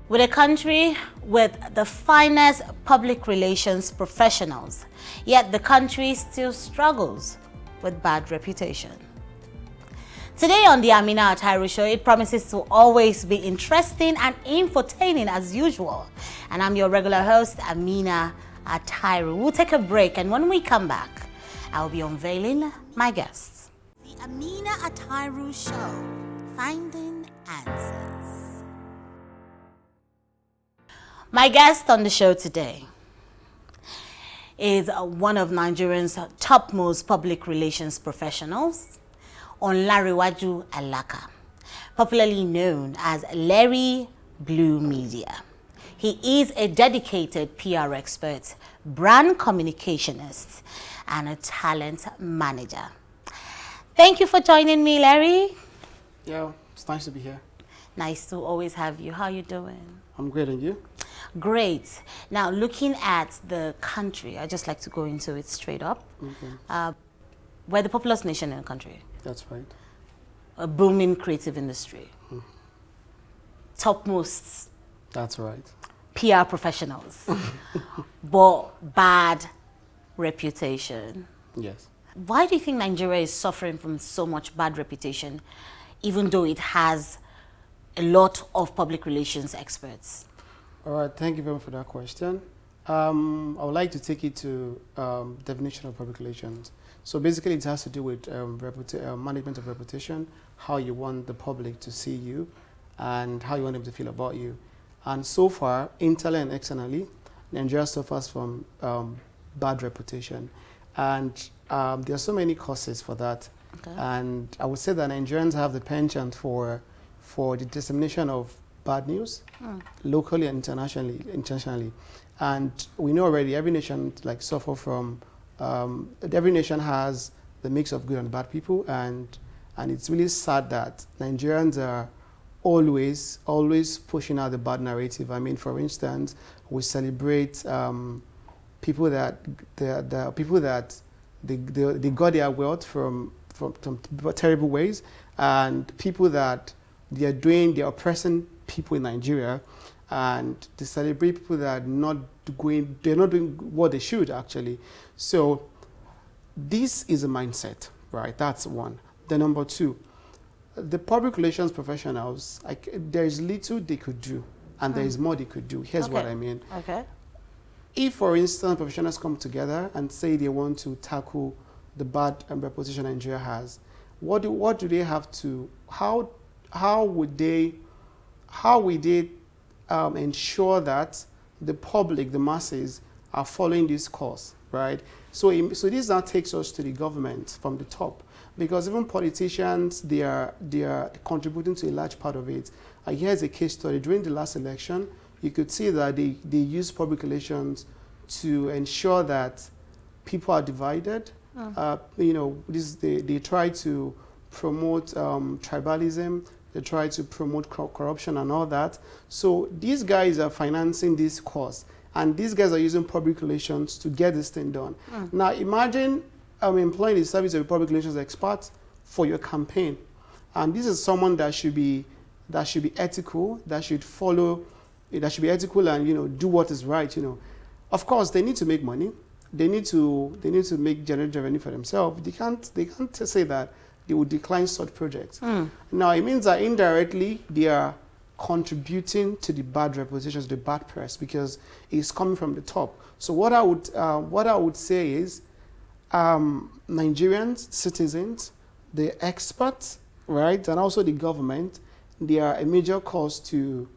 With a country with the finest public relations professionals, yet the country still struggles with bad reputation. Today on the Amina Atairu Show, it promises to always be interesting and infotaining as usual. And I'm your regular host, Amina Atairu. We'll take a break, and when we come back, I'll be unveiling my guests. The Amina Atairu Show, Finding Answers. My guest on the show today is one of Nigeria's topmost public relations professionals, Olanrewaju Alaka, popularly known as Larry Blue Media. He is a dedicated PR expert, brand communicationist, and a talent manager. Thank you for joining me, Larry. Yeah, it's nice to be here. Nice to always have you. How are you doing? I'm great, and you? Great. Now, looking at the country, I just like to go into it straight up. Okay. We're the populous nation in the country. That's right. A booming creative industry. Topmost. That's right. PR professionals. But bad reputation. Yes. Why do you think Nigeria is suffering from so much bad reputation, even though it has a lot of public relations experts? All right, thank you very much for that question. I would like to take it to definition of public relations. So basically it has to do with management of reputation, how you want the public to see you and how you want them to feel about you. And so far, internally and externally, Nigeria suffers from bad reputation. And there are so many causes for that. Okay. And I would say that Nigerians have the penchant for the dissemination of bad news, locally and internationally. And we know already every nation suffer from, every nation has the mix of good and bad people, and it's really sad that Nigerians are always pushing out the bad narrative. I mean, for instance, we celebrate people that they got their wealth from terrible ways, and people that they're oppressing people in Nigeria, and they celebrate people that they're not doing what they should actually. So this is a mindset, right? That's one. The number two, the public relations professionals, there is little they could do, and there is more they could do. Here's what I mean. Okay. If, for instance, professionals come together and say they want to tackle the bad reputation Nigeria has, what do they have to? How would they ensure that the public, the masses, are following this course, right? So this now takes us to the government from the top, because even politicians, they are contributing to a large part of it. Here's a case study. During the last election, you could see that they used public relations to ensure that people are divided. They try to promote tribalism. They try to promote corruption and all that. So these guys are financing this cause, and these guys are using public relations to get this thing done. Now imagine employing the service of a public relations expert for your campaign, and this is someone that should be ethical, that should be ethical and do what is right. Of course, they need to make money. They need to generate revenue for themselves. They can't say that they would decline such projects. Now, it means that indirectly they are contributing to the bad reputation, to the bad press, because it's coming from the top. So what I would say is, Nigerians, citizens, the experts, right, and also the government, they are a major cause to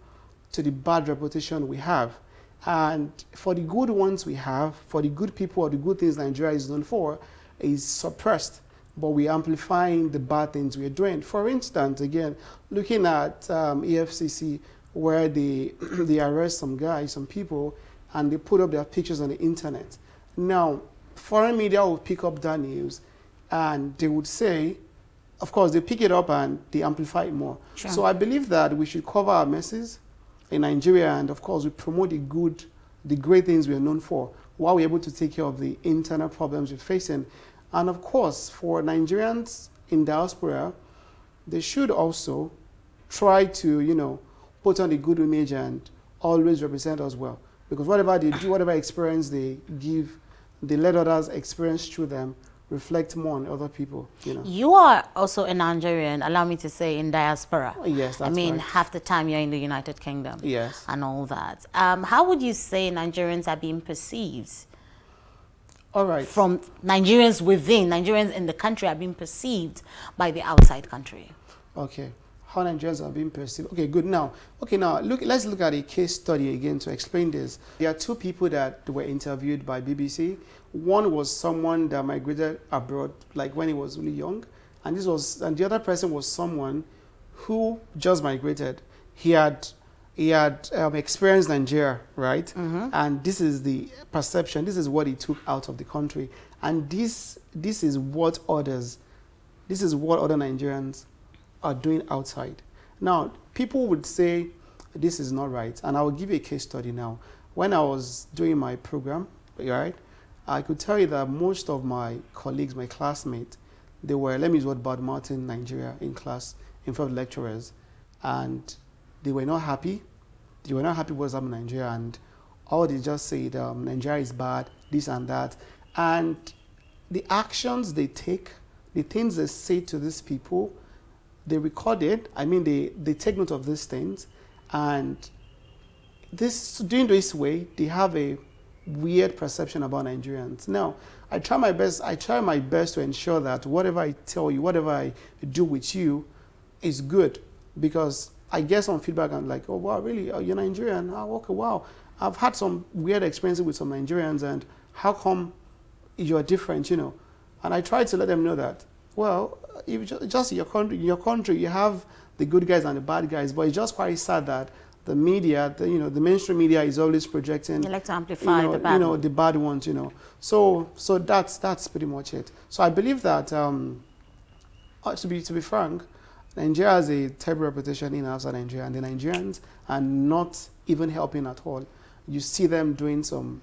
the bad reputation we have. And for the good ones we have, for the good people or the good things Nigeria is known for, is suppressed. But we're amplifying the bad things we're doing. For instance, again, looking at EFCC, where they arrest some people, and they put up their pictures on the internet. Now, foreign media will pick up that news, and they would say, of course, they pick it up and they amplify it more. Sure. So I believe that we should cover our messes in Nigeria, and of course, we promote the great things we are known for, while we're able to take care of the internal problems we're facing. And of course, for Nigerians in diaspora, they should also try to, put on a good image and always represent us well. Because whatever they do, whatever experience they give, they let others experience through them reflect more on other people, you know. You are also a Nigerian, allow me to say, in diaspora. Yes, that's right. Half the time you're in the United Kingdom. Yes. And all that. How would you say Nigerians are being perceived? All right. From Nigerians within, Nigerians in the country are being perceived by the outside country. Okay. How Nigerians are being perceived. Okay, good. Now, let's look at a case study again to explain this. There are two people that were interviewed by BBC. One was someone that migrated abroad, like when he was really young, and the other person was someone who just migrated. He had experienced Nigeria, right? Mm-hmm. And this is the perception. This is what he took out of the country, and this is what other Nigerians are doing outside. Now, people would say this is not right, and I will give you a case study now. When I was doing my program, right, I could tell you that most of my colleagues, my classmates, they were, let me use what bad-mouthing Nigeria in class in front of lecturers, and they were not happy. They were not happy with what's happening in Nigeria, and all they just said, Nigeria is bad, this and that, and the actions they take, the things they say to these people, they record it. They take note of these things, and doing this way, they have a weird perception about Nigerians. Now, I try my best to ensure that whatever I tell you, whatever I do with you, is good, because I get some feedback and like, oh wow, really? Oh, you're Nigerian? Oh, okay, wow. I've had some weird experiences with some Nigerians, and how come you're different, you know? And I try to let them know that, well, if just in your country, you have the good guys and the bad guys, but it's just quite sad that the media, the mainstream media is always projecting. They like to amplify the bad ones. The bad ones, So that's pretty much it. So I believe that, to be frank, Nigeria has a terrible reputation in outside Nigeria, and the Nigerians are not even helping at all. You see them doing some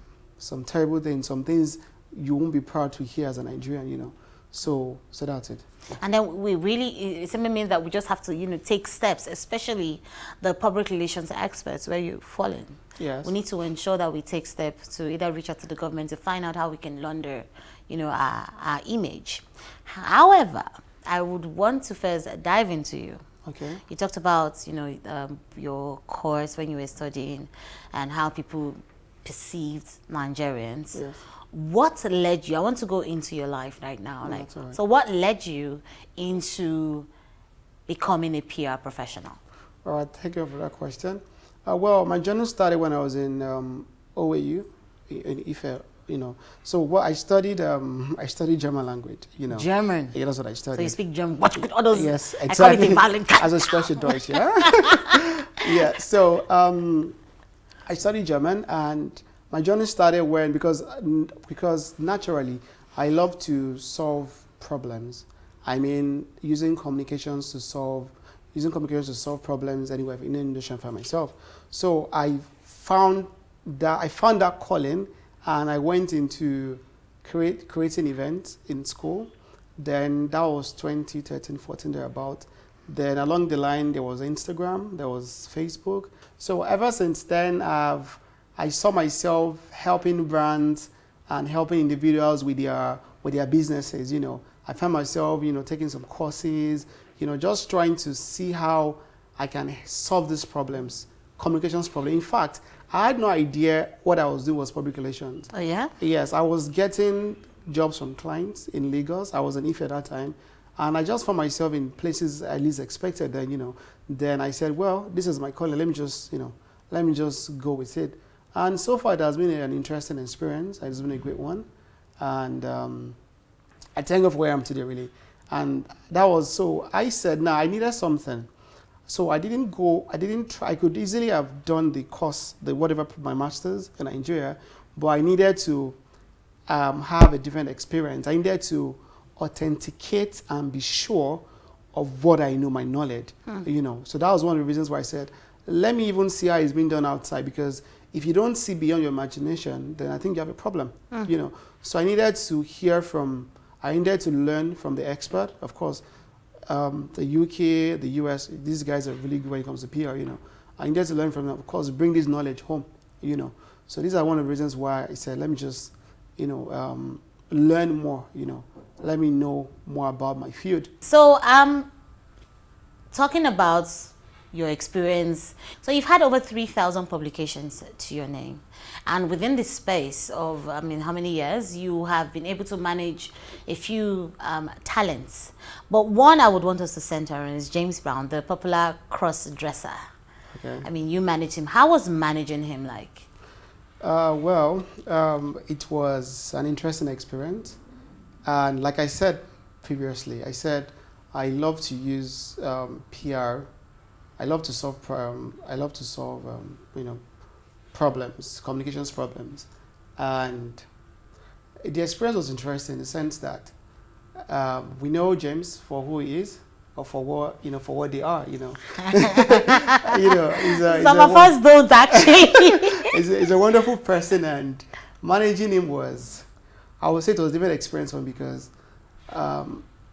terrible things, some things you won't be proud to hear as a Nigerian, So that's it. And then it simply means that we just have to, take steps, especially the public relations experts where you fall in. Yes. We need to ensure that we take steps to either reach out to the government to find out how we can launder, our image. However, I would want to first dive into you. Okay. You talked about, your course when you were studying and how people perceived Nigerians. Yes. What led you? I want to go into your life right now. Right. So what led you into becoming a PR professional? All right, thank you for that question. Well, my journey started when I was in OAU in Ife. So what I studied German language. German. Yeah, that's what I studied. So you speak German. What could others? Yes, exactly. I call it As a special Deutsch, yeah. Yeah. So I studied German, and my journey started because naturally I love to solve problems. Using communications to solve problems anywhere in Indonesia for myself. So I found that calling, and I went into creating events in school. Then that was 2013, 14 thereabout. Then along the line there was Instagram, there was Facebook. So ever since then I saw myself helping brands and helping individuals with their businesses. I found myself, taking some courses, just trying to see how I can solve these problems, communications problem. In fact, I had no idea what I was doing was public relations. Oh yeah? Yes, I was getting jobs from clients in Lagos. I was in Ife at that time, and I just found myself in places I least expected. Then I said, well, this is my calling. Let me just go with it. And so far, it has been an interesting experience. It's been a great one. And I thank God for where I am today, really. And that was, so I said, I needed something. So I could easily have done the course, my master's in Nigeria, but I needed to have a different experience. I needed to authenticate and be sure of what I know, my knowledge, So that was one of the reasons why I said, let me even see how it's being done outside, because if you don't see beyond your imagination, then I think you have a problem, So I needed to learn from the expert. Of course, the UK, the US, these guys are really good when it comes to PR, I needed to learn from them. Of course, bring this knowledge home, you know. So these are one of the reasons why I said, let me just, you know, learn more, you know. Let me know more about my field. So, talking about your experience, so you've had over 3,000 publications to your name, and within this space of, I mean, how many years, you have been able to manage a few talents. But one I would want us to center on is James Brown, the popular cross-dresser. Okay. I mean, you managed him. How was managing him like? It was an interesting experience. And like I said previously, I said I love to use PR. I love to solve you know, problems, communications problems, and the experience was interesting in the sense that we know James for who he is, or for what, you know, for what they are, you know. You know, some of us don't actually. He's a wonderful person, and managing him was, I would say, it was a different experience for me because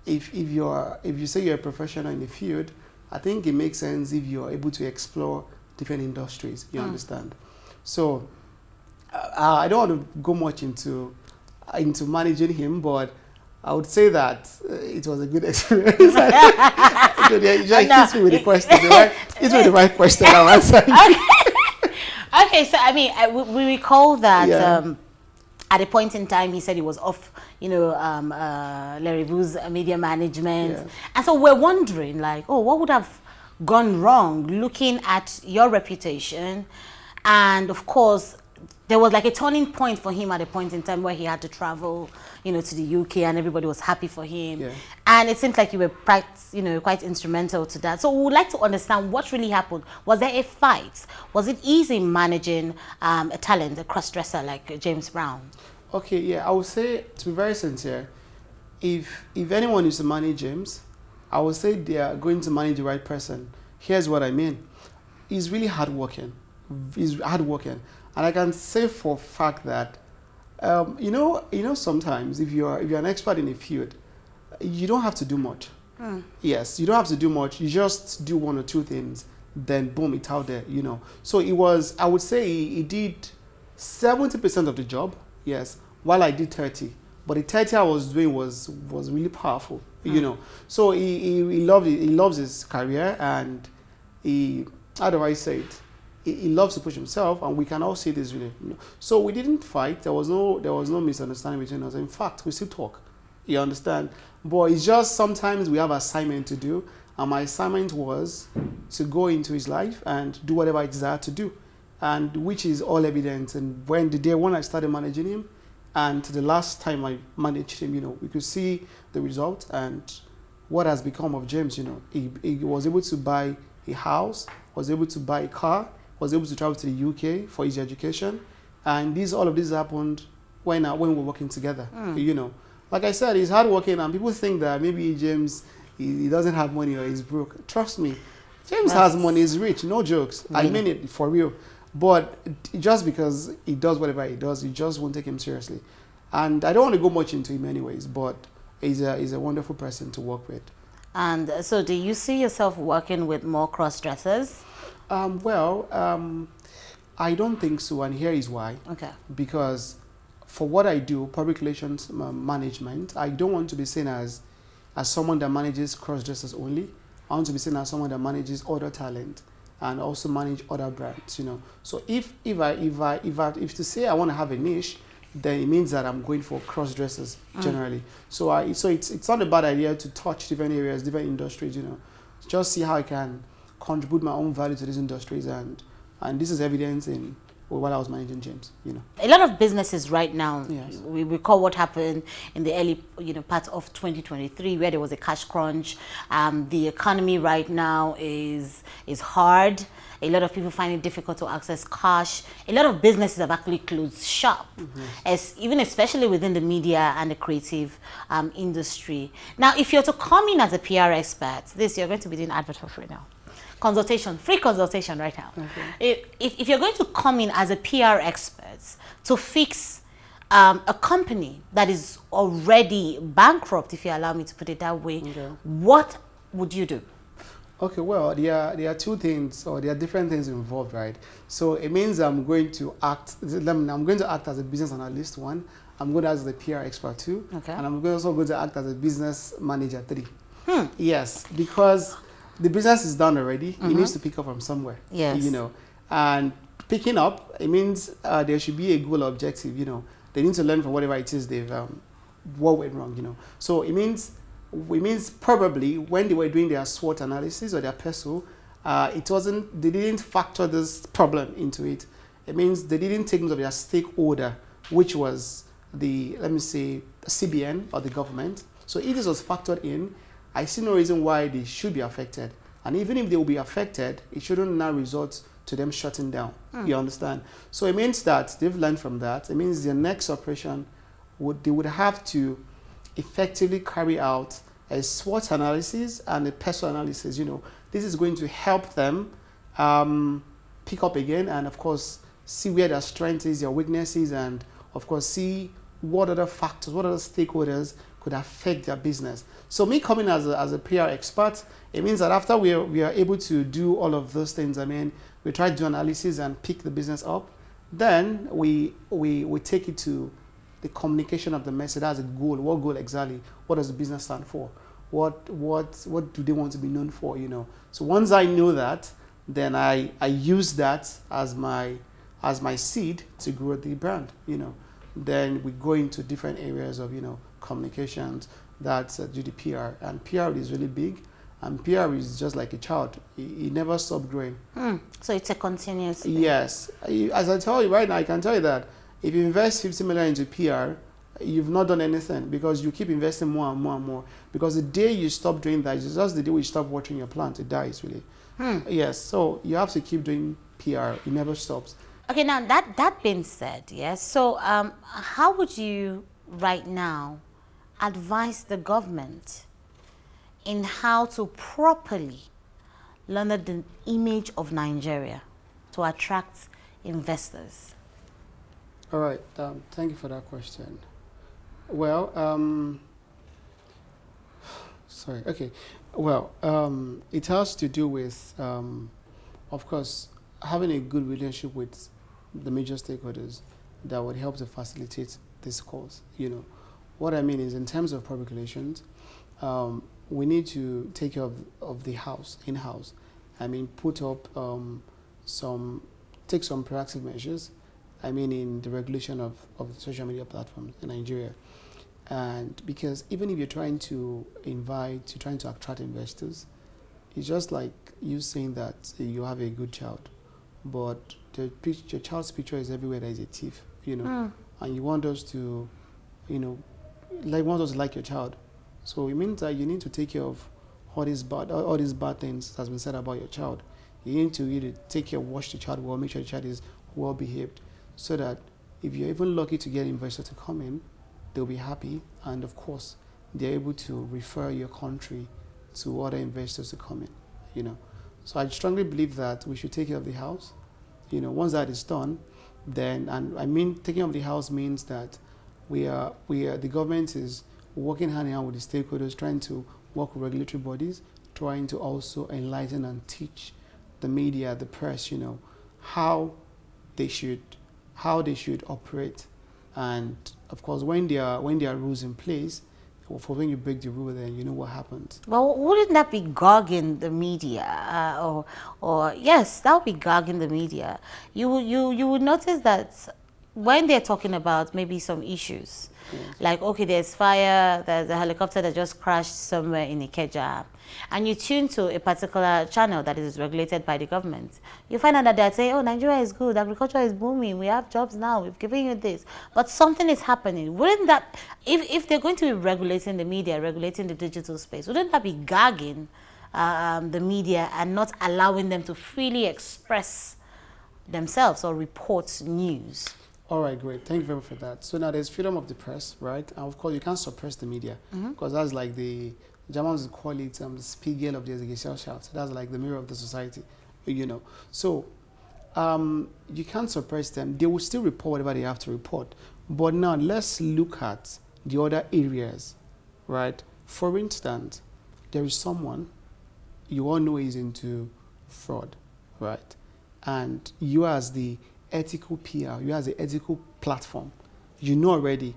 if you say you're a professional in the field, I think it makes sense if you're able to explore different industries. You understand? So I don't want to go much into managing him, but I would say that it was a good experience. You just hit me with the question. It's with the right question. I'm answering. Okay, so I mean, we recall that at a point in time he said he was off, you know, Olanrewaju's media management, and so we're wondering, like, oh, what would have gone wrong looking at your reputation, and of course there was like a turning point for him at a point in time where he had to travel, you know, to the UK, and everybody was happy for him. And it seems like you were quite, you know, quite instrumental to that. So we would like to understand what really happened. Was there a fight? Was it easy managing a talent, a cross-dresser like James Brown? Okay, yeah, I would say, to be very sincere, if anyone is to manage James, I would say they are going to manage the right person. Here's what I mean. He's really hardworking. He's hardworking. And I can say for a fact that, you know, sometimes if you're an expert in a field, you don't have to do much. Yes, you don't have to do much. You just do one or two things, then boom, it's out there, you know. So it was, I would say he did 70% of the job, yes, while I did 30. But the 30 I was doing was really powerful, you know. So he loves his career, and how do I say it? He loves to push himself, and we can all see this really. You know. So we didn't fight. There was no misunderstanding between us. In fact, we still talk. You understand? But it's just sometimes we have assignment to do, and my assignment was to go into his life and do whatever I desired to do, and which is all evident. And when the day when I started managing him, and the last time I managed him, you know, we could see the result and what has become of James. You know, he was able to buy a house, was able to buy a car, was able to travel to the UK for his education, and all of this happened when we were working together. You know, like I said, he's hardworking, and people think that maybe James he doesn't have money or he's broke. Trust me, James has money, he's rich. No jokes. I mean it for real. But just because he does whatever he does, you just won't take him seriously. And I don't want to go much into him anyways, but he's a wonderful person to work with. And so do you see yourself working with more cross-dressers? I don't think so, and here is why. Okay. Because for what I do, public relations management, I don't want to be seen as someone that manages cross-dressers only. I want to be seen as someone that manages other talent and also manage other brands, you know. So if to say I want to have a niche, then it means that I'm going for cross-dressers generally. So it's not a bad idea to touch different areas, different industries, you know. Just see how I can contribute my own value to these industries, and this is evidence in while I was managing James, you know. A lot of businesses right now, yes. We recall what happened in the early, you know, part of 2023 where there was a cash crunch. The economy right now is hard. A lot of people find it difficult to access cash. A lot of businesses have actually closed shop, especially within the media and the creative industry. Now, if you're to come in as a PR expert, you're going to be doing advert for free now. Free consultation right now. Okay. If you're going to come in as a PR expert to fix a company that is already bankrupt, if you allow me to put it that way, what would you do? Okay, well, there are two things, or there are different things involved, right? So it means I'm going to act. I'm going to act as a business analyst. One, I'm going to act as a PR expert two, Okay. and I'm also going to act as a business manager three. Yes, because the business is done already. It needs to pick up from somewhere. Yes. You know, and picking up, it means there should be a goal objective. You know, they need to learn from whatever it is they've what went wrong. You know, so it means probably when they were doing their SWOT analysis or their PESO, they didn't factor this problem into it. It means they didn't take note of their stakeholder, which was let me say, CBN or the government. So if this was factored in, I see no reason why they should be affected. And even if they will be affected, it shouldn't now result to them shutting down. You understand? So it means that they've learned from that. It means their next operation they would have to effectively carry out a SWOT analysis and a PESO analysis. You know, this is going to help them pick up again and, of course, see where their strength is, their weaknesses, and, of course, see what other factors, what other stakeholders could affect their business. So me coming as a PR expert, it means that after we are able to do all of those things, I mean, we try to do analysis and pick the business up, then we take it to the communication of the message as a goal. What goal exactly? What does the business stand for? What do they want to be known for? You know. So once I know that, then I use that as my seed to grow the brand. You know. Then we go into different areas of communications. That's do the PR, and PR is really big. And PR is just like a child. It never stops growing. So it's a continuous thing. Yes. As I tell you right now, I can tell you that if you invest 50 million into PR, you've not done anything because you keep investing more and more and more. Because the day you stop doing that, it's just the day you stop watering your plant, it dies really. Yes. So you have to keep doing PR. It never stops. Okay, now that being said, yes. So how would you right now advise the government in how to properly learn the image of Nigeria to attract investors? All right. Thank you for that question. Well, sorry. Okay. Well, it has to do with, of course, having a good relationship with the major stakeholders that would help to facilitate this cause. You know, what I mean is, in terms of public relations, we need to take care of the house, in-house. I mean, put up take some proactive measures. I mean, in the regulation of the social media platforms in Nigeria. And because even if you're trying to attract investors, it's just like you saying that you have a good child, but your child's picture is everywhere there is a thief, and you want us to, like your child. So it means that you need to take care of all these bad things that's been said about your child. You need to take care, wash the child well, make sure the child is well behaved, so that if you're even lucky to get investors to come in, they'll be happy, and of course, they're able to refer your country to other investors to come in. So I strongly believe that we should take care of the house. Once that is done, then, and I mean, taking care of the house means that the government is working hand in hand with the stakeholders, trying to work with regulatory bodies, trying to also enlighten and teach the media, the press, how they should operate. And of course, when there are rules in place, for when you break the rule, then you know what happens. Well, wouldn't that be gogging the media? Or yes, that would be gogging the media. You would notice that when they're talking about maybe some issues, like, okay, there's fire, there's a helicopter that just crashed somewhere in Ikeja, and you tune to a particular channel that is regulated by the government, you find out that they're saying, oh, Nigeria is good, agriculture is booming, we have jobs now, we've given you this, but something is happening. Wouldn't that, if they're going to be regulating the media, regulating the digital space, wouldn't that be gagging the media and not allowing them to freely express themselves or report news? All right, great. Thank you very much for that. So now there's freedom of the press, right? And of course, you can't suppress the media, because that's like the Germans would call it the Spiegel of the Gesellschaft. That's like the mirror of the society, So you can't suppress them. They will still report whatever they have to report. But now let's look at the other areas, right? For instance, there is someone, you all know he's into fraud, right? And you as the ethical PR, you as the ethical platform, you know already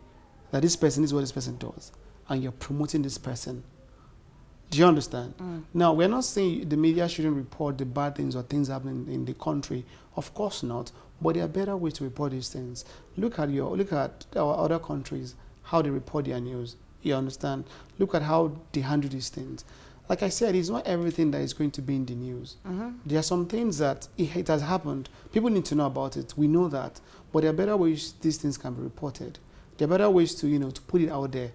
that this person is what this person does, and you're promoting this person. Do you understand? Now, we're not saying the media shouldn't report the bad things or things happening in the country. Of course not. But there are better ways to report these things. Look at our other countries, how they report their news. You understand? Look at how they handle these things. Like I said, it's not everything that is going to be in the news. There are some things that it has happened. People need to know about it. We know that. But there are better ways these things can be reported. There are better ways to put it out there.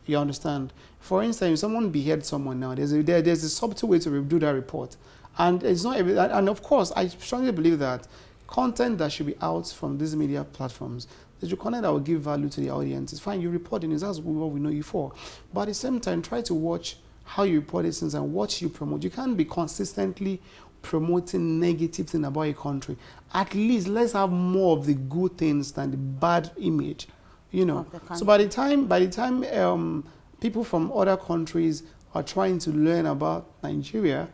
You understand? For instance, if someone beheads someone now, there's a subtle way to do that report. And it's not every, and of course, I strongly believe that content that should be out from these media platforms is the content that will give value to the audience. It's fine, you report it, that's what we know you for. But at the same time, try to watch how you report these things and what you promote. You can't be consistently promoting negative things about a country. At least let's have more of the good things than the bad image. So by the time people from other countries are trying to learn about Nigeria,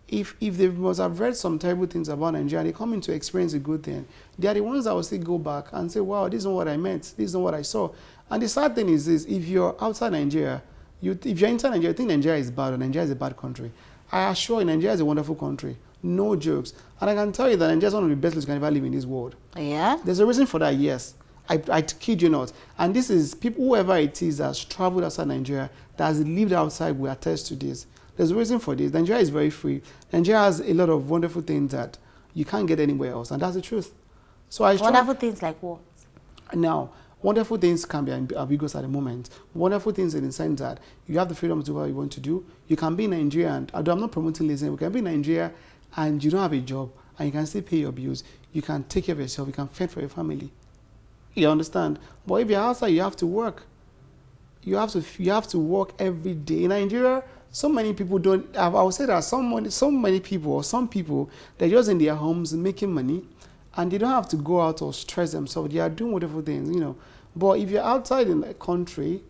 if they must have read some terrible things about Nigeria and they come in to experience a good thing, they are the ones that will still go back and say, wow, this is not what I meant, this is not what I saw. And the sad thing is this: if you're outside Nigeria, if you're inside Nigeria, you think Nigeria is bad or Nigeria is a bad country. I assure you, Nigeria is a wonderful country. No jokes. And I can tell you that Nigeria is one of the best places you can ever live in this world. Yeah? There's a reason for that, yes. I kid you not. And this is people, whoever it is that's traveled outside Nigeria, that has lived outside, will attest to this. There's a reason for this. Nigeria is very free. Nigeria has a lot of wonderful things that you can't get anywhere else, and that's the truth. So wonderful things like what? Now, wonderful things can be ambiguous at the moment. Wonderful things in the sense that you have the freedom to do what you want to do. You can be in Nigeria, and although I'm not promoting laziness, you can be in Nigeria and you don't have a job, and you can still pay your bills. You can take care of yourself. You can fend for your family. You understand? But if you're outside, you have to work. You have to work every day. In Nigeria, so many people don't. I would say that some people, they're just in their homes making money, and they don't have to go out or stress themselves. They are doing whatever things, But if you're outside in a country,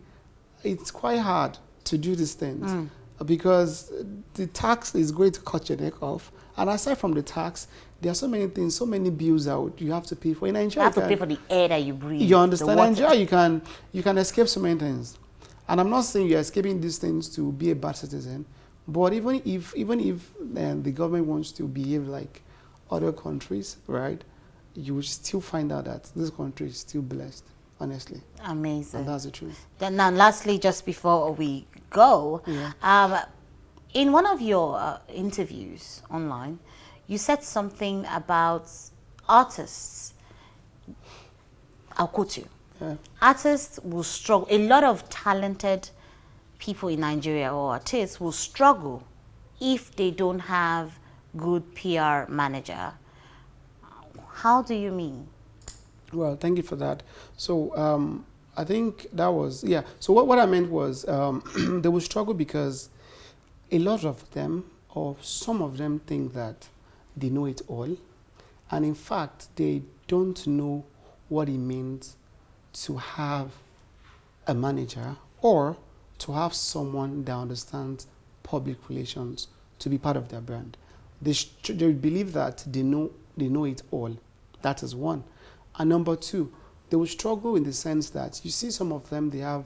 it's quite hard to do these things because the tax is going to cut your neck off. And aside from the tax, there are so many things, so many bills that you have to pay for. In Nigeria, you have to pay for the air that you breathe. You understand? In Nigeria, you can escape so many things. And I'm not saying you're escaping these things to be a bad citizen, but even if the government wants to behave like other countries, right, you will still find out that this country is still blessed, honestly. Amazing. And that's the truth. Then now, lastly, just before we go, in one of your interviews online, you said something about artists. I'll quote you. Yeah. Artists will struggle. A lot of talented people in Nigeria or artists will struggle if they don't have good PR manager. How do you mean? Well, thank you for that. So I think that was, yeah. So what I meant was they will struggle because a lot of them, or some of them, think that they know it all. And in fact, they don't know what it means to have a manager or to have someone that understands public relations to be part of their brand. They believe that they know it all. That is one. And number two, they will struggle in the sense that you see some of them, they have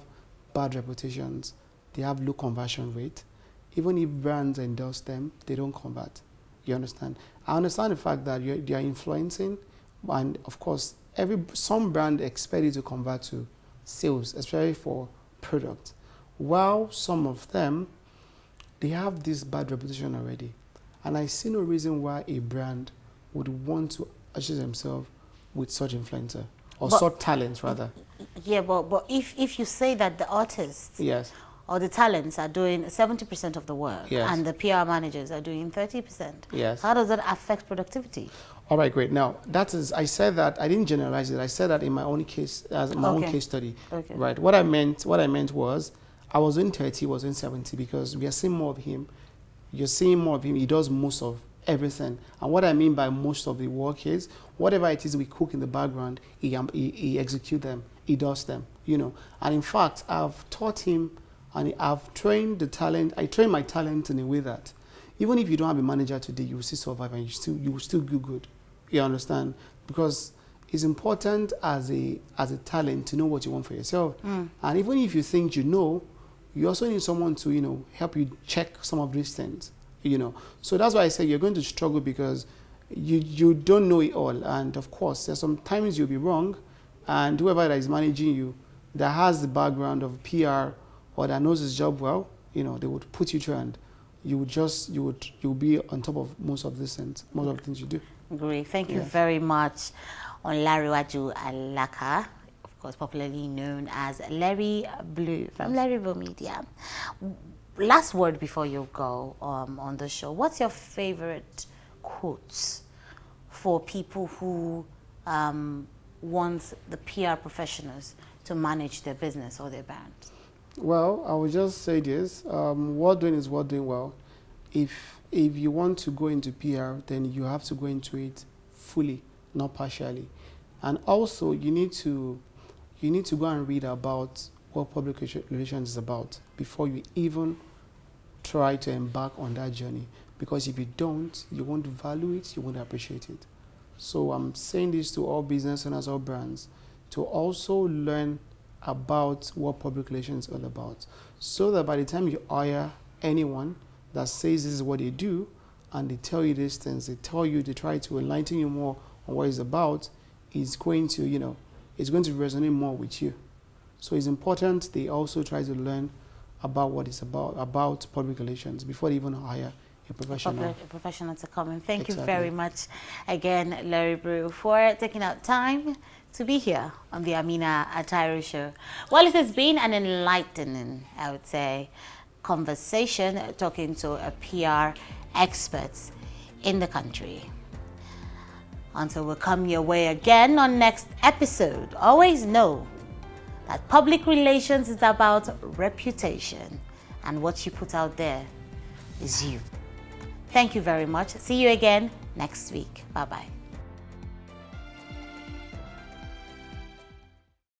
bad reputations, they have low conversion rate. Even if brands endorse them, they don't convert. You understand? I understand the fact that they are influencing, and of course, some brand expect you to convert to sales, especially for products. While some of them, they have this bad reputation already. And I see no reason why a brand would want to associate themselves with such influencer, or such talents rather. Yeah, but if you say that the artists Yes. or the talents are doing 70% of the work, Yes. and the PR managers are doing 30%, Yes. how does that affect productivity? All right, great. Now, I said that, I didn't generalize it. I said that in my own case, as my own case study. Okay. Right. What I meant was, I was in 30, he was in 70, because we are seeing more of him. You're seeing more of him. He does most of everything. And what I mean by most of the work is, whatever it is we cook in the background, he executes them. He does them, And in fact, I've taught him, and I've trained the talent. I train my talent in a way that even if you don't have a manager today, you will still survive and you will still do good. You understand? Because it's important as a talent to know what you want for yourself. And even if you think you know, you also need someone to, help you check some of these things, So that's why I say you're going to struggle because you don't know it all. And of course, there's sometimes you'll be wrong, and whoever that is managing you that has the background of PR or that knows his job well, they would put you through, and you'll be on top of most of these things, most of the things you do. Great. Thank you very much, Olanrewaju Alaka, of course popularly known as Larry Blue from Larryville Media. Last word before you go on the show. What's your favorite quotes for people who want the PR professionals to manage their business or their brand? Well, I would just say this: worth doing is worth doing well. If you want to go into PR, then you have to go into it fully, not partially. And also, you need to go and read about what public relations is about before you even try to embark on that journey. Because if you don't, you won't value it, you won't appreciate it. So I'm saying this to all business owners, all brands, to also learn about what public relations is all about, so that by the time you hire anyone that says this is what they do, and they tell you these things, they try to enlighten you more on what it's about, it's going to resonate more with you. So it's important they also try to learn about what it's about public relations, before they even hire a professional to come in. Thank you very much again, Larry Brew, for taking out time to be here on the Amina Atairo Show. Well, it has been an enlightening, I would say, conversation talking to a PR experts in the country. Until we come your way again on next episode, always know that public relations is about reputation, and what you put out there is you. Thank you very much. See you again next week. Bye-bye.